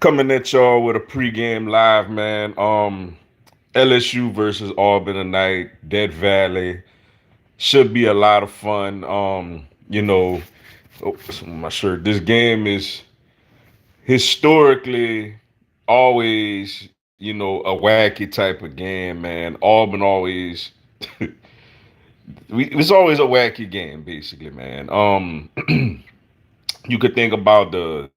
Coming at y'all with a pregame live, man. LSU versus Auburn tonight. Dead Valley should be a lot of fun. My shirt. This game is historically always, a wacky type of game, man. Auburn always, it's always a wacky game, basically, man. You could think about the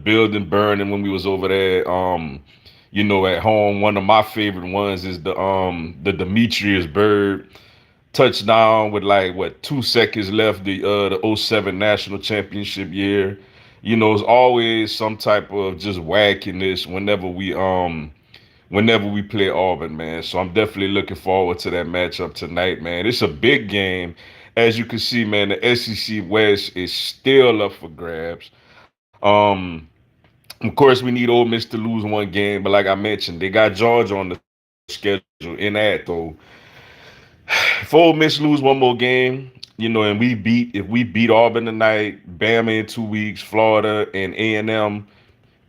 building burning when we was over there. At home, one of my favorite ones is the Demetrius Bird touchdown with like what 2 seconds left, the '07 national championship year. It's always some type of just wackiness whenever we play Auburn, man. So I'm definitely looking forward to that matchup tonight, man. It's a big game. As you can see, man, the SEC West is still up for grabs. Of course, we need Ole Miss to lose one game, but like I mentioned, they got Georgia on the schedule in that though. If Ole Miss lose one more game, and if we beat Auburn tonight, Bama in 2 weeks, Florida and A&M,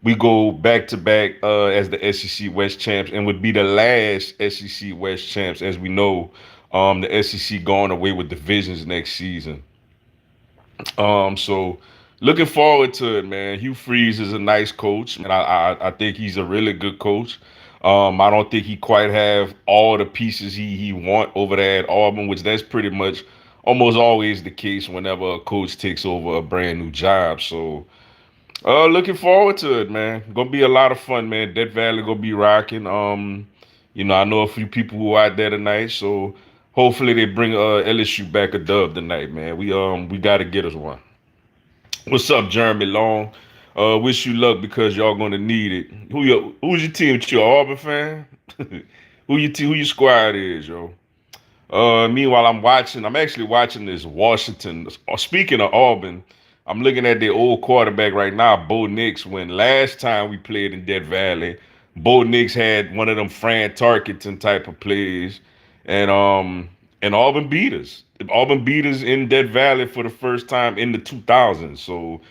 we go back to back as the SEC West champs, and would be the last SEC West champs. As we know, the SEC going away with divisions next season. So looking forward to it, man. Hugh Freeze is a nice coach, and I think he's a really good coach. I don't think he quite have all the pieces he want over there at Auburn, which that's pretty much almost always the case whenever a coach takes over a brand new job. So looking forward to it, man. Gonna be a lot of fun, man. Death Valley gonna be rocking. I know a few people who are out there tonight, so hopefully they bring LSU back a dub tonight, man. We gotta get us one. What's up, Jeremy Long? Wish you luck because y'all gonna need it. Who's your team? You Auburn fan? Who your squad is, yo? Meanwhile, I'm actually watching this Washington. Speaking of Auburn, I'm looking at their old quarterback right now, Bo Nix. When last time we played in Death Valley, Bo Nix had one of them Fran Tarkenton type of plays, and Auburn beat us. Auburn beat us in Death Valley for the first time in the 2000s. So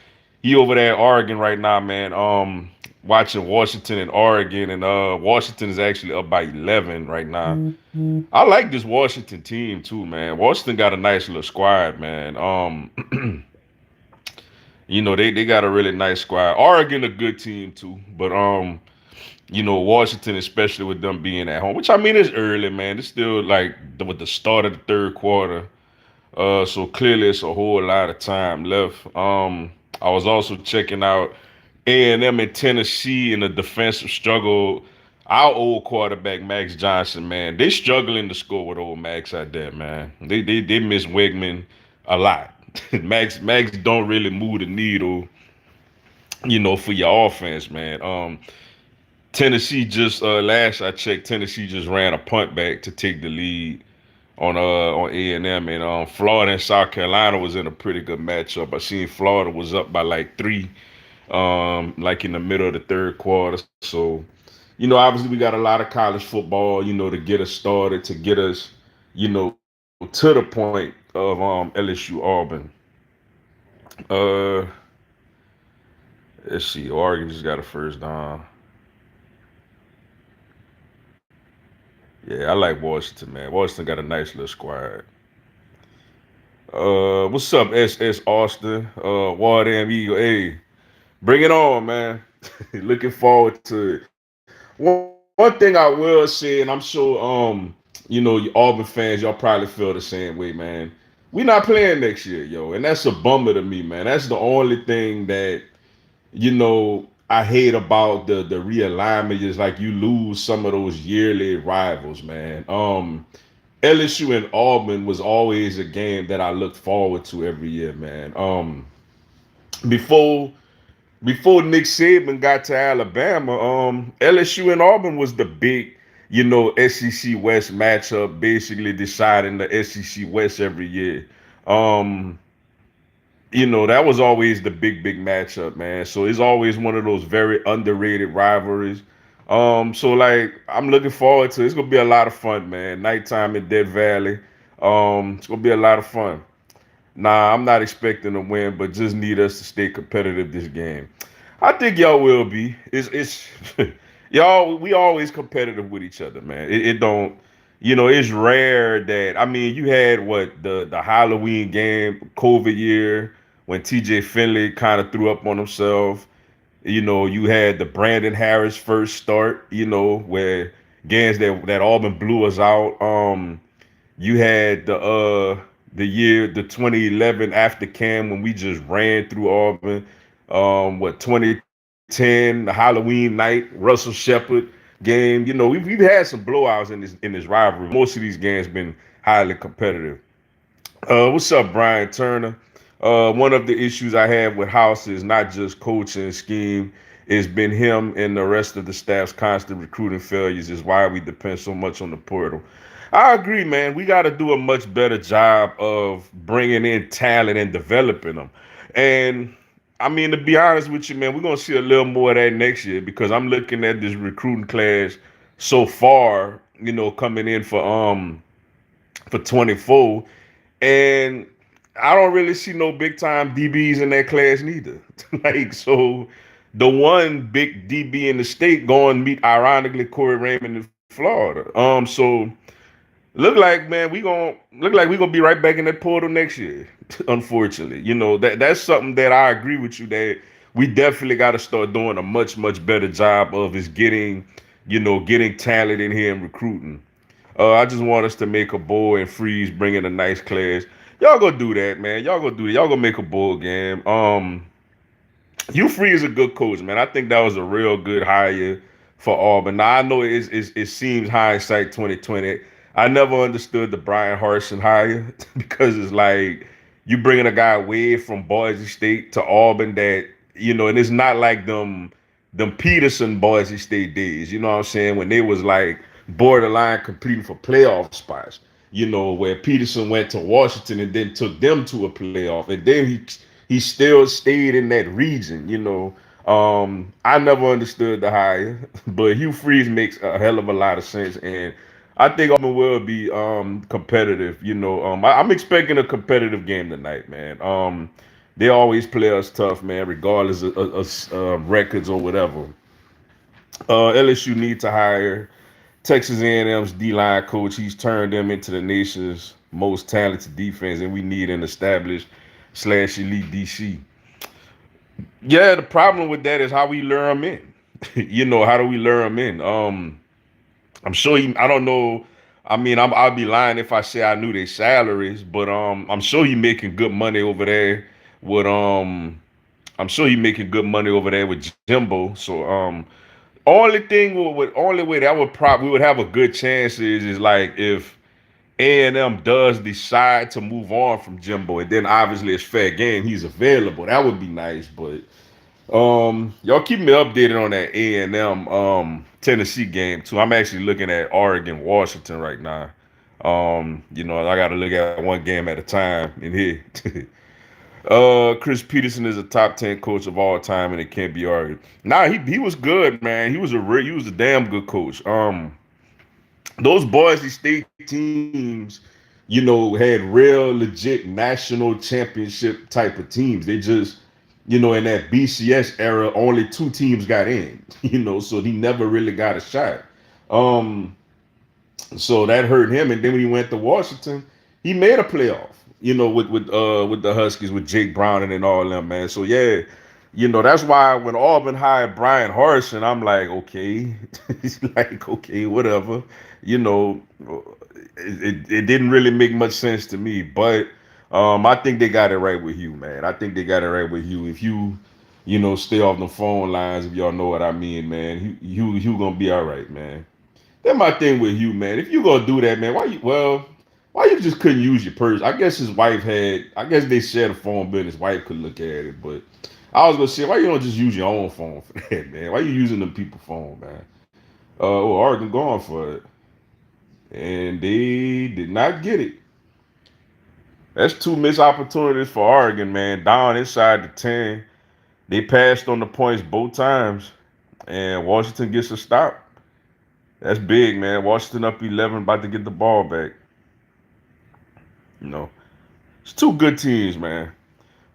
he over there at Oregon right now, man. Watching Washington and Oregon, and Washington is actually up by 11 right now. I like this Washington team too, man. Washington got a nice little squad, man. They got a really nice squad. Oregon a good team too, but Washington, especially with them being at home, which I mean is early, man. It's still like with the start of the third quarter. So clearly it's a whole lot of time left. I was also checking out A&M in Tennessee in a defensive struggle. Our old quarterback Max Johnson, man, they struggling to score with old Max out there, man. They miss Wegman a lot. Max don't really move the needle, for your offense, man. Tennessee just last I checked, Tennessee just ran a punt back to take the lead on A&M, and Florida and South Carolina was in a pretty good matchup. I seen Florida was up by like 3, like in the middle of the third quarter. So, obviously we got a lot of college football, to get us started, to get us, to the point of LSU Auburn. Uh, let's see, Oregon just got a first down. Yeah, I like Washington, man. Washington got a nice little squad. What's up, SS Austin? War Damn Eagle. Hey, bring it on, man. Looking forward to it. One thing I will say, and I'm sure you Auburn fans, y'all probably feel the same way, man. We not playing next year, yo. And that's a bummer to me, man. That's the only thing that I hate about the realignment is like you lose some of those yearly rivals, man. LSU and Auburn was always a game that I looked forward to every year, man. Before before Nick Saban got to Alabama, LSU and Auburn was the big, SEC West matchup, basically deciding the SEC West every year. Um, that was always the big matchup, man. So it's always one of those very underrated rivalries. So like I'm looking forward to it. It's gonna be a lot of fun, man. Nighttime in Dead Valley. It's gonna be a lot of fun. Nah, I'm not expecting to win, but just need us to stay competitive this game. I think y'all will be. It's y'all. We always competitive with each other, man. It don't. It's rare that you had what the Halloween game, COVID year when T.J. Finley kind of threw up on himself. You had the Brandon Harris first start. Where games that Auburn blew us out. You had the year the 2011 after Cam when we just ran through Auburn. 2010 the Halloween night Russell Shepard game. We've had some blowouts in this rivalry. Most of these games been highly competitive. What's up, Brian Turner? One of the issues I have with House is not just coaching scheme. It's been him and the rest of the staff's constant recruiting failures is why we depend so much on the portal. I agree, man. We got to do a much better job of bringing in talent and developing them. And to be honest with you, man, we're gonna see a little more of that next year because I'm looking at this recruiting class so far. Coming in for 24. And I don't really see no big time DBs in that class neither. So the one big DB in the state going to meet ironically Corey Raymond in Florida. So look like we gonna be right back in that portal next year. Unfortunately, that's something that I agree with you that we definitely got to start doing a much better job of is getting talent in here and recruiting. I just want us to make a bowl and freeze, bring in a nice class. Y'all go do that, man. Y'all go do that. Y'all go make a bowl game. Hugh Free is a good coach, man. I think that was a real good hire for Auburn. Now I know it seems hindsight 2020. I never understood the Brian Harsin hire because it's like you bringing a guy away from Boise State to Auburn and it's not like them Peterson Boise State days. You know what I'm saying? When they was like borderline competing for playoff spots. Where Peterson went to Washington and then took them to a playoff, and then he still stayed in that region. I never understood the hire, but Hugh Freeze makes a hell of a lot of sense, and I think Auburn will be competitive. I'm expecting a competitive game tonight, man. They always play us tough, man, regardless of records or whatever. LSU need to hire Texas A&M's D-line coach. He's turned them into the nation's most talented defense, and we need an established slash elite DC. Yeah, the problem with that is how we lure them in. How do we lure them in? I'm sure I don't know. I'll be lying if I say I knew their salaries, but I'm sure he making good money over there with I'm sure he making good money over there with Jimbo. So only way that would probably we would have a good chance is like if A&M does decide to move on from Jimbo, and then obviously it's fair game, he's available. That would be nice, but y'all keep me updated on that A&M Tennessee game too. I'm actually looking at Oregon Washington right now. I got to look at one game at a time in here. Chris Peterson is a top 10 coach of all time, and it can't be argued. Nah, he was good, man. He was a damn good coach. Those Boise State teams, had real legit national championship type of teams. They just, in that BCS era, only two teams got in, so he never really got a shot. Um, so that hurt him. And then when he went to Washington, he made a playoff, with the Huskies, with Jake Brown and all them, man. So yeah, that's why when Auburn hired Brian Harsin, I'm like, okay, it's like okay, whatever, you know, it didn't really make much sense to me, but I think they got it right with Hugh, man. I think they got it right with Hugh. If you, stay off the phone lines, if y'all know what I mean, man, Hugh gonna be all right, man. That's my thing with Hugh, man. If you gonna do that, man, why you just couldn't use your purse? I guess his wife had. I guess they shared a phone bill. And his wife could look at it, but I was gonna say, why you don't just use your own phone for that, man? Why you using them people phone, man? Oregon going for it, and they did not get it. That's two missed opportunities for Oregon, man. Down inside the 10, they passed on the points both times, and Washington gets a stop. That's big, man. Washington up 11, about to get the ball back. You know, it's two good teams, man.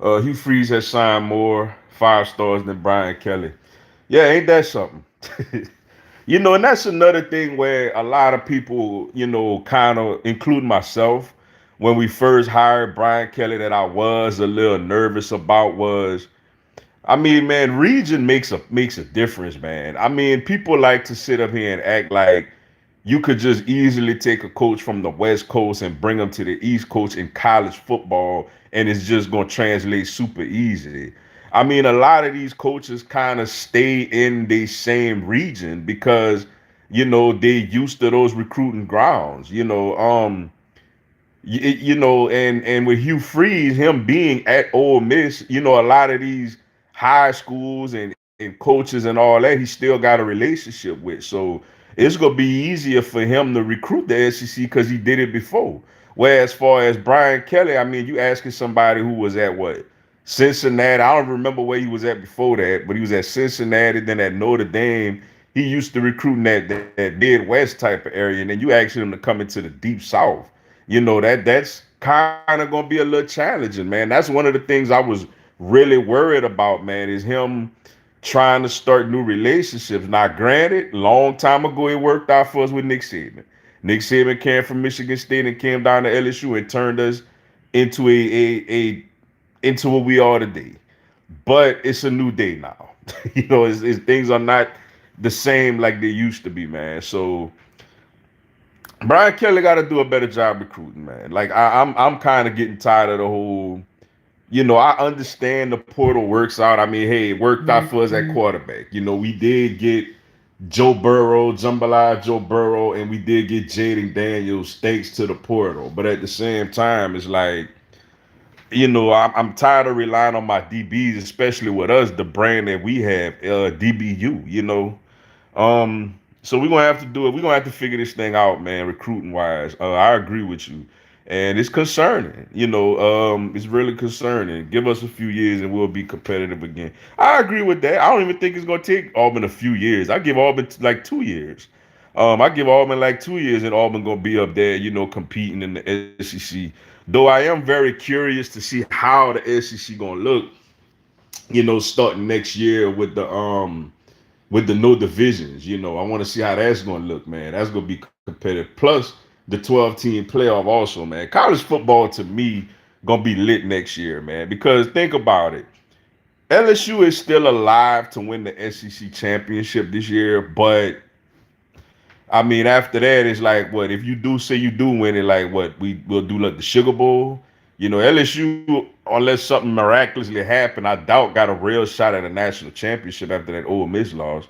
Hugh Freeze has signed more 5 stars than Brian Kelly. Yeah, ain't that something? And that's another thing where a lot of people, kind of, including myself, when we first hired Brian Kelly, that I was a little nervous about was, I mean, man, region makes a difference, man. I mean, people like to sit up here and act like you could just easily take a coach from the West Coast and bring him to the East Coast in college football, and it's just going to translate super easy. I mean, a lot of these coaches kind of stay in the same region because, they used to those recruiting grounds. And with Hugh Freeze, him being at Ole Miss, a lot of these high schools and coaches and all that, he still got a relationship with. So it's gonna be easier for him to recruit the SEC because he did it before. Whereas far as Brian Kelly, I mean, you asking somebody who was at what? Cincinnati. I don't remember where he was at before that, but he was at Cincinnati, then at Notre Dame. He used to recruit in that Midwest type of area, and then you asking him to come into the deep South. That's kind of gonna be a little challenging, man. That's one of the things I was really worried about, man, is him trying to start new relationships. Now, granted, long time ago it worked out for us with Nick Saban. Nick Saban came from Michigan State and came down to LSU and turned us into a into what we are today. But it's a new day now. Things are not the same like they used to be, man. So Brian Kelly got to do a better job recruiting, man. Like I'm kind of getting tired of the whole. I understand the portal works out. I mean, hey, it worked out for us at quarterback. We did get Joe Burrow, jambalaya Joe Burrow, and we did get Jaden Daniels thanks to the portal. But at the same time, it's like, I'm tired of relying on my DBs, especially with us, the brand that we have, DBU. So we're gonna have to do it. We're gonna have to figure this thing out, man, recruiting wise. I agree with you. And it's concerning, it's really concerning. Give us a few years and we'll be competitive again. I agree with that. I don't even think it's gonna take Auburn a few years. I give Auburn like 2 years. I give Auburn like 2 years and Auburn gonna be up there, competing in the SEC. Though I am very curious to see how the SEC gonna look, starting next year with the no divisions. I want to see how that's going to look, man. That's going to be competitive. Plus the 12-team playoff also, man. College football to me going to be lit next year, man. Because think about it. LSU is still alive to win the SEC championship this year, but I mean, after that, it's like what if you do say you do win it? Like what we will do, like the Sugar Bowl. LSU, unless something miraculously happened, I doubt got a real shot at a national championship after that Ole Miss loss.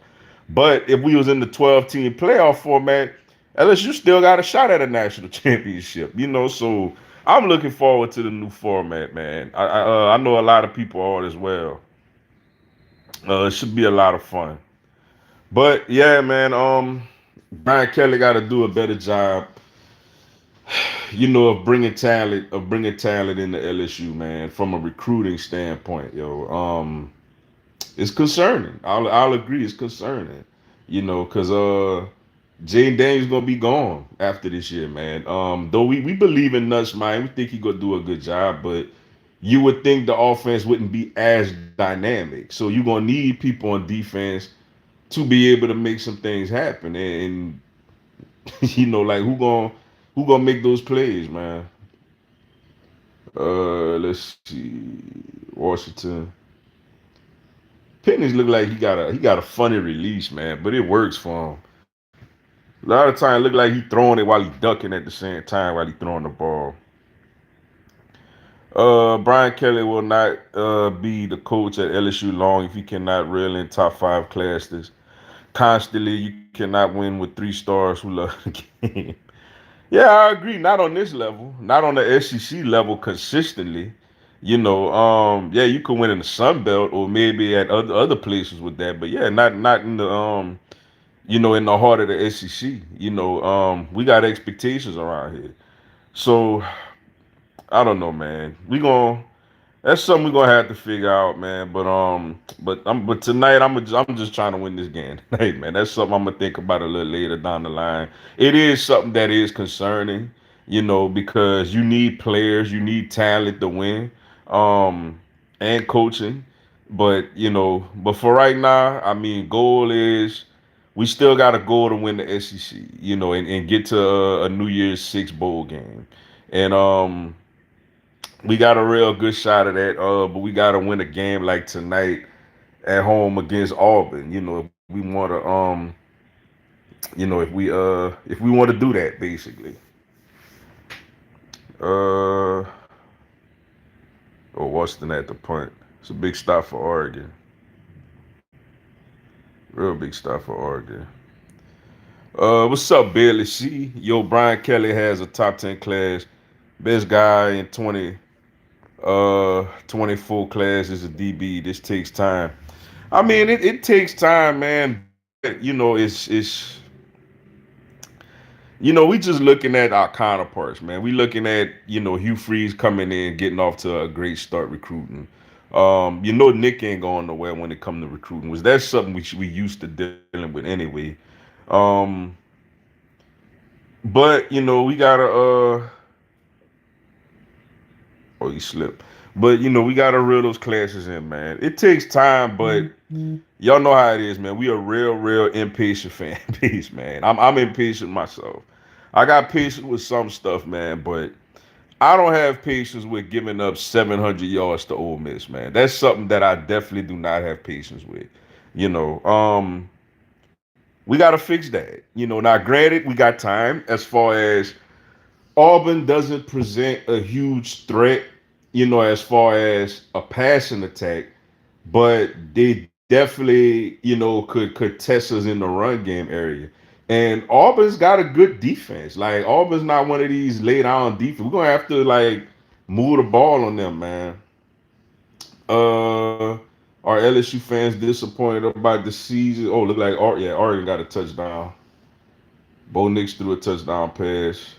But if we was in the 12-team playoff format, LSU still got a shot at a national championship. So I'm looking forward to the new format, man. I know a lot of people are as well. It should be a lot of fun. But yeah, man. Brian Kelly got to do a better job, of bringing talent into LSU, man, from a recruiting standpoint, yo. It's concerning. I'll agree, it's concerning, because Jaden Daniels gonna be gone after this year, man. Though we believe in Nuts, man, we think he gonna do a good job, but you would think the offense wouldn't be as dynamic. So you're gonna need people on defense to be able to make some things happen, and like who gonna make those plays, man? Let's see. Washington. Pennies look like he got a funny release, man, but it works for him. A lot of times, look like he throwing it while he ducking at the same time while he throwing the ball. Brian Kelly will not be the coach at LSU long if he cannot reel in top 5 classes constantly. You cannot win with 3 stars who love the game. Yeah, I agree. Not on this level, not on the SEC level consistently. Yeah, you could win in the Sun Belt or maybe at other places with that, but yeah, not in the in the heart of the SEC. We got expectations around here, so I don't know, man. That's something we're gonna have to figure out, man. But tonight I'm just trying to win this game. Hey, man, that's something I'm gonna think about a little later down the line. It is something that is concerning, because you need players, you need talent to win. Um, and coaching. But for right now, I mean, goal is we still got a goal to win the SEC, and get to a New Year's Six bowl game, and we got a real good shot of that. But we got to win a game like tonight at home against Auburn. If we want to, if we want to do that, basically. Uh, or Washington at the punt. It's a big stop for Oregon. Real big stop for Oregon. What's up, Billy C? Yo, Brian Kelly has a top 10 class. Best guy in 24 class is a DB. This takes time. I mean, it takes time, man, but we just looking at our counterparts, man. We looking at, Hugh Freeze coming in, getting off to a great start recruiting. Nick ain't going nowhere when it comes to recruiting. Was that something we used to dealing with anyway? Um, but we gotta oh, you slipped. But we gotta reel those classes in, man. It takes time, but y'all know how it is, man. We a real impatient fan base, man. I'm impatient myself. I got patience with some stuff, man, but I don't have patience with giving up 700 yards to Ole Miss, man. That's something that I definitely do not have patience with. You know, um, we got to fix that. Now granted, we got time as far as Auburn doesn't present a huge threat, as far as a passing attack, but they definitely, could test us in the run game area. And Auburn's got a good defense. Like Auburn's not one of these lay down defense. We're gonna have to like move the ball on them, man. Uh are LSU fans disappointed about the season? Oh, look like Oregon got a touchdown. Bo Nix threw a touchdown pass.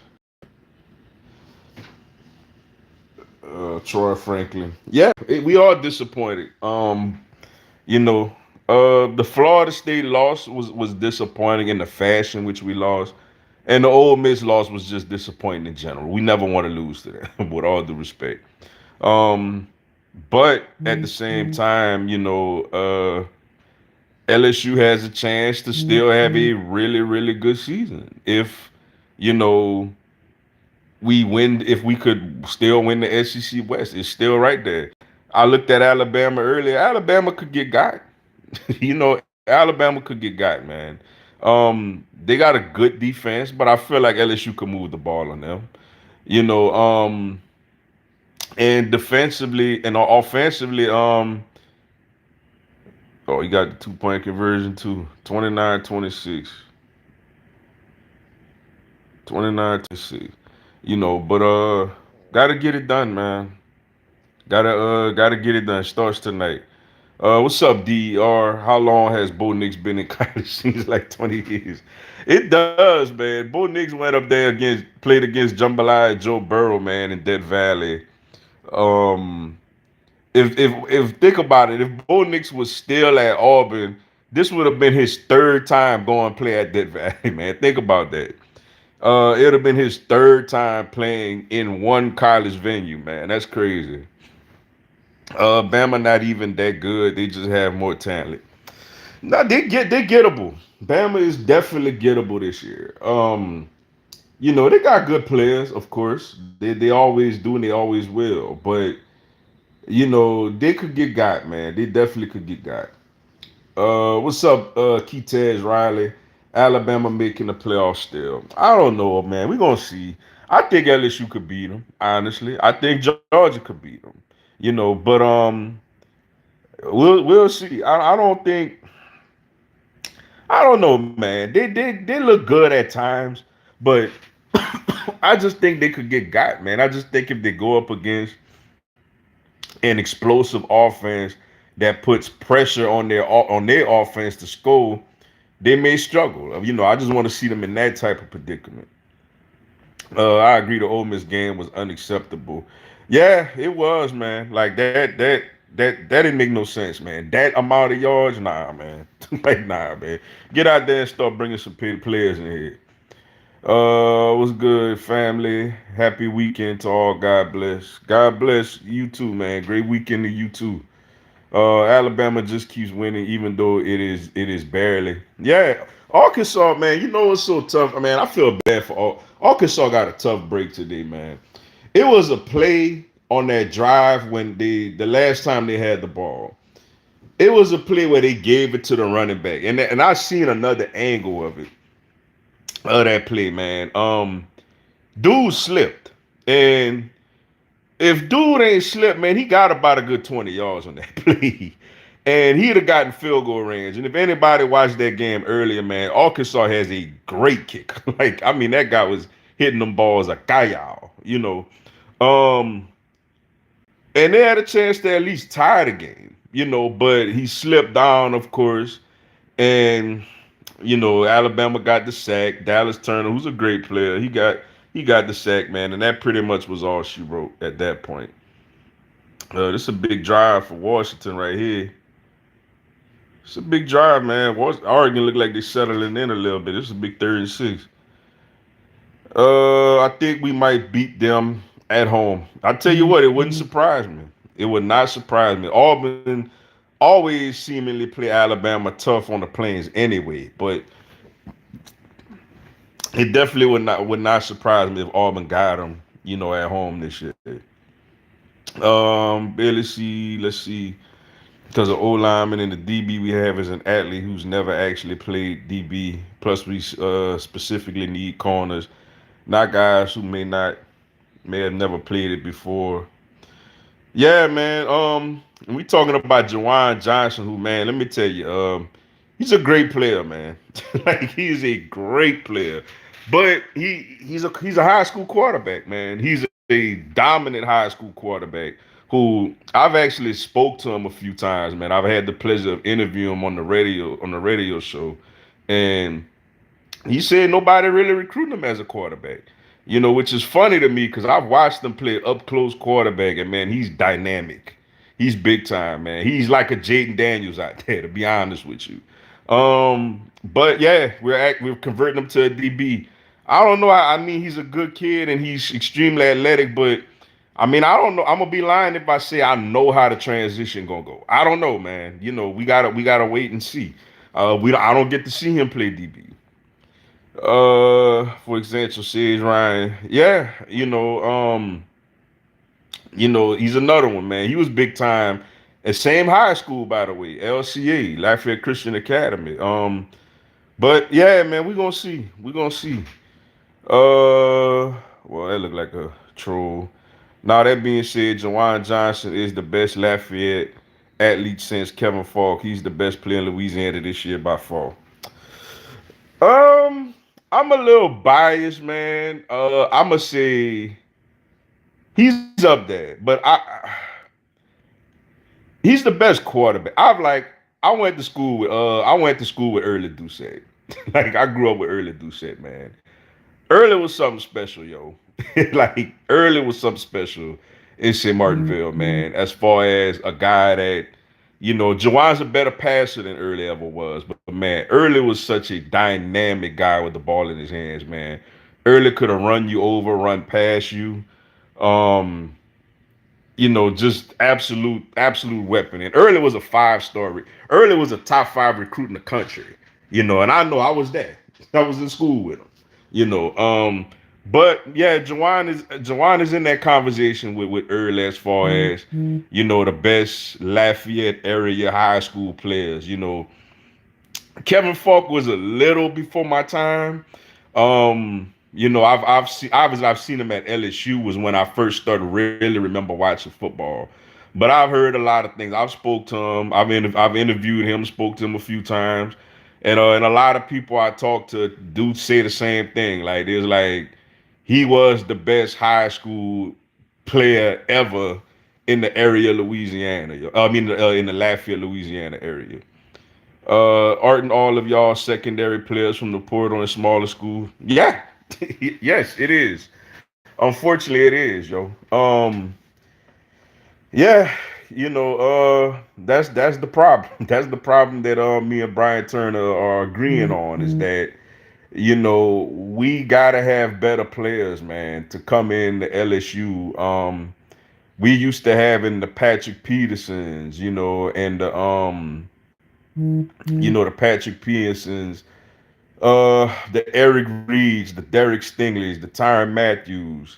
Troy Franklin. Yeah, we are disappointed. You know, the Florida State loss was disappointing in the fashion which we lost, and the Ole Miss loss was just disappointing in general. We never want to lose to that, with all due respect. Um, but at the same time, LSU has a chance to still have a really good season if you know we win. If we could still win the SEC West, it's still right there. I looked at Alabama earlier. Alabama could get got. Alabama could get got, man. They got a good defense, but I feel like LSU could move the ball on them. You know, and defensively and offensively, oh, you got the 2-point conversion too. 29-26. 29-26. But gotta get it done, man. Gotta get it done. Starts tonight. What's up, DER? How long has Bo Nix been in college? Seems like 20 years. It does, man. Bo Nix went up there played against Jambalaya Joe Burrow, man, in Death Valley. Um, if think about it, if Bo Nix was still at Auburn, this would have been his third time going play at Death Valley, man. Think about that. It would have been his third time playing in one college venue, man. That's crazy. Bama not even that good. They just have more talent. No, they gettable. Bama is definitely gettable this year. They got good players, of course. They always do and they always will. But they could get got, man. They definitely could get got. What's up, Keitez Riley? Alabama making the playoffs still. I don't know, man. We're gonna see. I think LSU could beat them, honestly. I think Georgia could beat them. But we'll see. I don't know, man. They look good at times, but I just think they could get got, man. I just think if they go up against an explosive offense that puts pressure on their offense to score, they may struggle. I just want to see them in that type of predicament. I agree. The Ole Miss game was unacceptable. Yeah, it was, man. Like that didn't make no sense, man. That amount of yards, nah, man. Like nah, man. Get out there and start bringing some players in here. What's good, family? Happy weekend to all. God bless. God bless you too, man. Great weekend to you too. Alabama just keeps winning, even though it is barely. Yeah, Arkansas, man. You know it's so tough. I mean, I feel bad for Arkansas. Got a tough break today, man. It was a play on that drive when the last time they had the ball. It was a play where they gave it to the running back, and I seen another angle of it of that play, man. Dude slipped, and if dude ain't slipped, man, he got about a good 20 yards on that play. And he'd have gotten field goal range. And if anybody watched that game earlier, man, Arkansas has a great kick. Like, I mean, that guy was hitting them balls a guy. Um, and they had a chance to at least tie the game, but he slipped down, of course. And Alabama got the sack. Dallas Turner, who's a great player, he got the sack, man, and that pretty much was all she wrote at that point. This is a big drive for Washington right here. It's a big drive, man. Oregon look like they're settling in a little bit. This is a big 36. I think we might beat them at home. I tell you what, it wouldn't surprise me. It would not surprise me. Auburn always seemingly play Alabama tough on the plains anyway, but it definitely would not surprise me if Auburn got them, at home this year. Let's see. Because the O lineman and the DB we have is an athlete who's never actually played DB. Plus, we specifically need corners, not guys who may have never played it before. Yeah, man. We talking about Jawan Johnson, who, man, let me tell you, he's a great player, man. Like, he's a great player, but he's a high school quarterback, man. He's a dominant high school quarterback who I've actually spoke to him a few times, man. I've had the pleasure of interviewing him on the radio show, and he said nobody really recruited him as a quarterback. Which is funny to me because I've watched him play up close quarterback, and man, he's dynamic. He's big time, man. He's like a Jaden Daniels out there, to be honest with you. But yeah, we're converting him to a DB. I don't know. I mean, he's a good kid and he's extremely athletic, but I mean, I don't know. I'm gonna be lying if I say I know how the transition gonna go. I don't know, man. We gotta wait and see. I don't get to see him play DB. For example, Sage Ryan. Yeah, he's another one, man. He was big time at same high school, by the way, LCA, Lafayette Christian Academy. But yeah, man, we gonna see. We gonna see. Well, that looked like a troll. Now that being said, Jawan Johnson is the best Lafayette athlete since Kevin Falk. He's the best player in Louisiana this year by far. Um, I'm a little biased, man. I'ma say he's up there, but he's the best quarterback. I went to school with Early Doucette. Like I grew up with Early Doucette, man. Early was something special, yo. Like Early was something special in St. Martinville, man. As far as a guy that, Jawan's a better passer than Early ever was. But man, Early was such a dynamic guy with the ball in his hands, man. Early could have run you over, run past you. Um, just absolute weapon. And Early was a 5-star. Early was a top 5 recruit in the country. And I know I was there. I was in school with him. You know, um, but yeah, Jawan is in that conversation with Early as far as the best Lafayette area high school players. Kevin Falk was a little before my time. I've seen him at LSU was when I first started really remember watching football. But I've heard a lot of things. I've spoke to him. I've interviewed him, spoke to him a few times, and a lot of people I talk to do say the same thing. Like there's like he was the best high school player ever in the area of Louisiana. I mean, in the Lafayette, Louisiana area. Aren't all of y'all secondary players from the portal and smaller school? Yeah, yes, it is. Unfortunately, it is, yo. Yeah, that's the problem. That's the problem that me and Brian Turner are agreeing on is that We gotta have better players, man, to come in the LSU. We used to having the Patrick Petersons, and the Patrick Petersons, the Eric Reeds, the Derek Stingley's, the Tyron Matthews.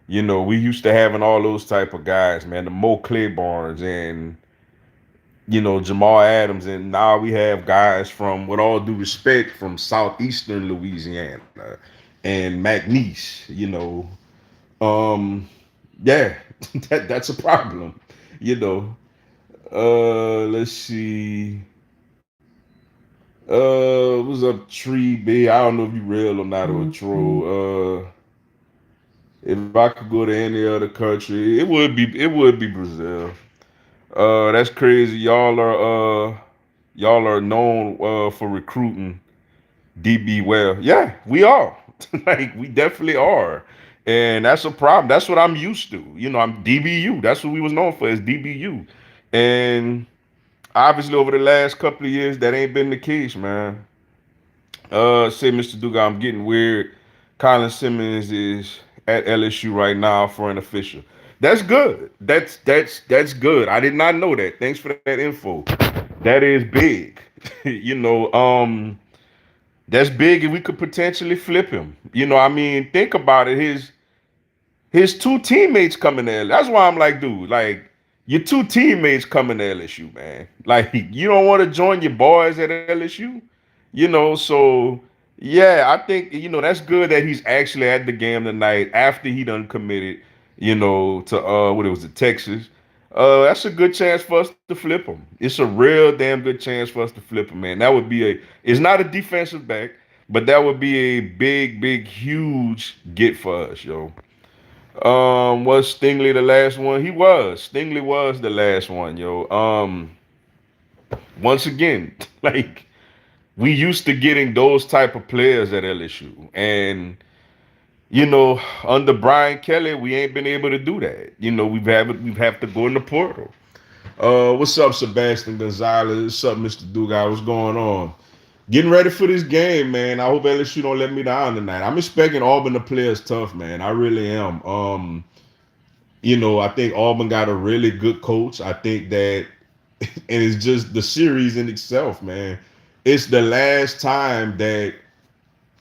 We used to having all those type of guys, man, the Mo Claibornes and Jamal Adams, and now we have guys from, with all due respect, from southeastern Louisiana and McNeese. Um, yeah, that's a problem. You know, let's see. What's up, Tree B? I don't know if you real or not or a troll. If I could go to any other country, it would be Brazil. That's crazy. Y'all are known for recruiting DB well. Yeah, we are. Like we definitely are. And that's a problem. That's what I'm used to. I'm DBU. That's what we was known for as DBU. And obviously over the last couple of years, that ain't been the case, man. Say Mr. Duga, I'm getting weird. Colin Simmons is at LSU right now for an official. That's good. That's good. I did not know that. Thanks for that info. That is big. you know, um, that's big, and we could potentially flip him. I mean, think about it. His two teammates coming there. That's why I'm like, dude, like your two teammates coming to LSU, man. Like you don't want to join your boys at LSU, So yeah, I think that's good that he's actually at the game tonight after he done committed, to what it was, to Texas. That's a good chance for us to flip him. It's a real damn good chance for us to flip him, man. That would be it's not a defensive back, but that would be a big, big, huge get for us, yo. Was Stingley the last one? He was. Stingley was the last one, yo. Once again, like we used to getting those type of players at LSU, and under Brian Kelly, we ain't been able to do that. We've have to go in the portal. What's up, Sebastian Gonzalez? What's up, Mr. Dugai? What's going on? Getting ready for this game, man. I hope LSU don't let me down tonight. I'm expecting Auburn to play us tough, man. I really am. I think Auburn got a really good coach. I think that, and it's just the series in itself, man. It's the last time that,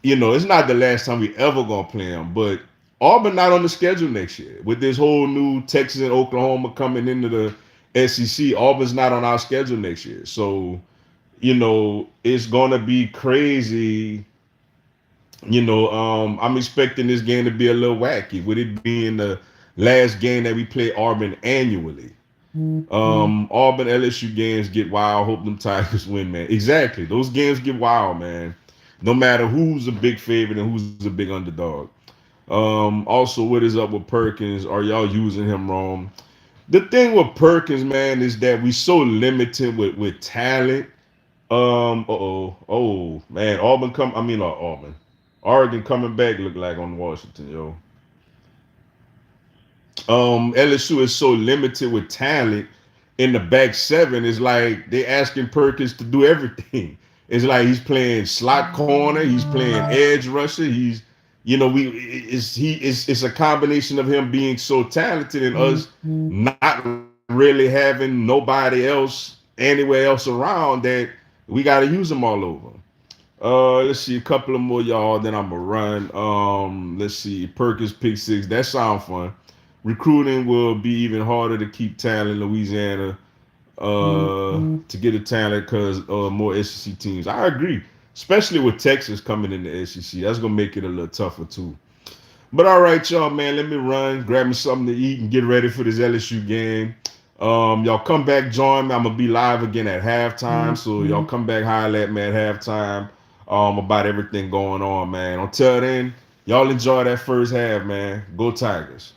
it's not the last time we ever gonna play them, but Auburn not on the schedule next year. With this whole new Texas and Oklahoma coming into the SEC, Auburn's not on our schedule next year. So, it's gonna be crazy. I'm expecting this game to be a little wacky, with it being the last game that we play Auburn annually. Auburn LSU games get wild. Hope them Tigers win, man. Exactly. Those games get wild, man. No matter who's a big favorite and who's a big underdog. Also, what is up with Perkins? Are y'all using him wrong? The thing with Perkins, man, is that we so limited with talent. Oh man, Auburn. Oregon coming back look like on Washington, yo. LSU is so limited with talent in the back seven. It's like they asking Perkins to do everything. It's like he's playing slot corner, he's playing edge rusher. He's, it's a combination of him being so talented and us not really having nobody else anywhere else around that we got to use them all over. Let's see a couple of more y'all. Then I'm gonna run. Let's see Perkins pick six. That sound fun. Recruiting will be even harder to keep talent in Louisiana. To get a talent because more SEC teams. I agree, especially with Texas coming in the SEC. That's gonna make it a little tougher too. But all right, y'all, man. Let me run, grab me something to eat, and get ready for this LSU game. Y'all come back, join me. I'm gonna be live again at halftime, so y'all come back, holler at me at halftime. About everything going on, man. Until then, y'all enjoy that first half, man. Go Tigers.